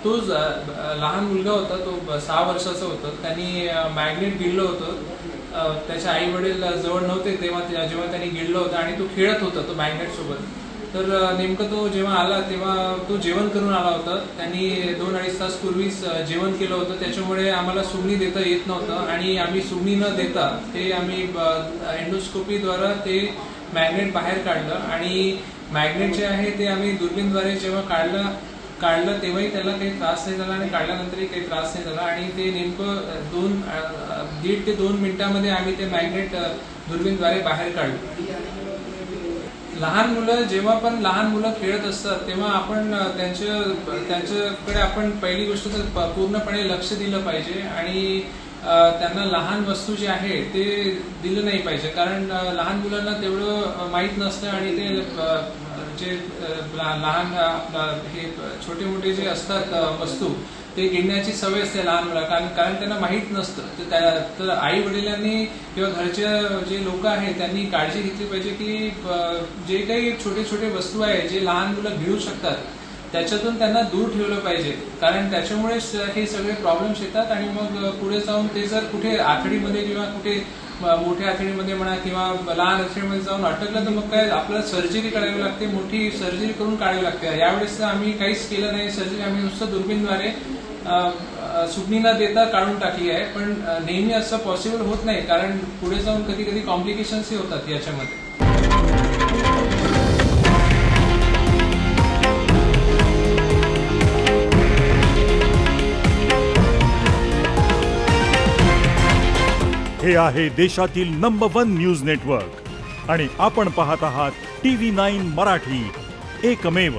तो लहान मुलगा होता, तो 6 वर्षाचा होता. त्यांनी मॅग्नेट गिळलं होतं. त्याचे आई वडील जवळ नव्हते तेव्हा, जेव्हा त्यांनी गिळलं होतं आणि तो खेळत होता तो मॅग्नेट सोबत. तर नेमकं तो जेव्हा आला तेव्हा तो जेवण करून आला होता. त्यांनी 2-2.5 तास पूर्वीच जेवण केलं होतं. त्याच्यामुळे आम्हाला सुगणी देता येत नव्हतं आणि आम्ही सुगणी न देता ते आम्ही एंडोस्कोपीद्वारा ते मॅग्नेट बाहेर काढलं. आणि मॅग्नेट जे आहे ते आम्ही दुर्बीणद्वारे जेव्हा काढलं तेव्हाही त्याला काही त्रास नाही झाला आणि काढल्यानंतरही काही त्रास नाही झाला. आणि ते नेमकं 1.5 ते 2 मिनिटांमध्ये आम्ही ते मॅग्नेट दुर्बीणद्वारे बाहेर काढलं. लहान मुलं खेळत असतात तेव्हा आपण त्यांच्याकडे आपण पहिली गोष्ट तर पूर्णपणे लक्ष दिलं पाहिजे आणि त्यांना लहान वस्तू जे आहे ते दिलं नाही पाहिजे. कारण लहान मुलांना तेवढं माहीत नसतं आणि ते जे लहान हे छोटे मोठे जे असतात वस्तू ते गिळण्याची सवय असते लहान मुलांना. कारण त्यांना माहीत नसतं. तर आई वडिलांनी किंवा घरचे जे लोक आहेत त्यांनी काळजी घेतली पाहिजे की जे काही छोटे छोटे वस्तू आहे जे लहान मुलं गिळू शकतात त्याच्यातून त्यांना दूर ठेवलं पाहिजे. कारण त्याच्यामुळेच हे सगळे प्रॉब्लेम्स येतात आणि मग पुढे जाऊन ते जर कुठे आतडीमध्ये किंवा कुठे मोठ्या आतडीमध्ये म्हणा किंवा लहान आतडीमध्ये जाऊन अटकलं तर मग काय आपल्याला सर्जरी करावी लागते, मोठी सर्जरी करून काढावी लागते. यावेळेस आम्ही काहीच केलं नाही सर्जरी, आम्ही नुसतं दुर्बीणद्वारे सुगणी न देता काढून टाकली आहे. पण नेहमी असं पॉसिबल होत नाही कारण पुढे जाऊन कधी कधी कॉम्प्लिकेशन्सही होतात याच्यामध्ये. हे आहे देशातील नंबर 1 न्यूज नेटवर्क आणि आपण पाहत आहात TV9 मराठी, एकमेव.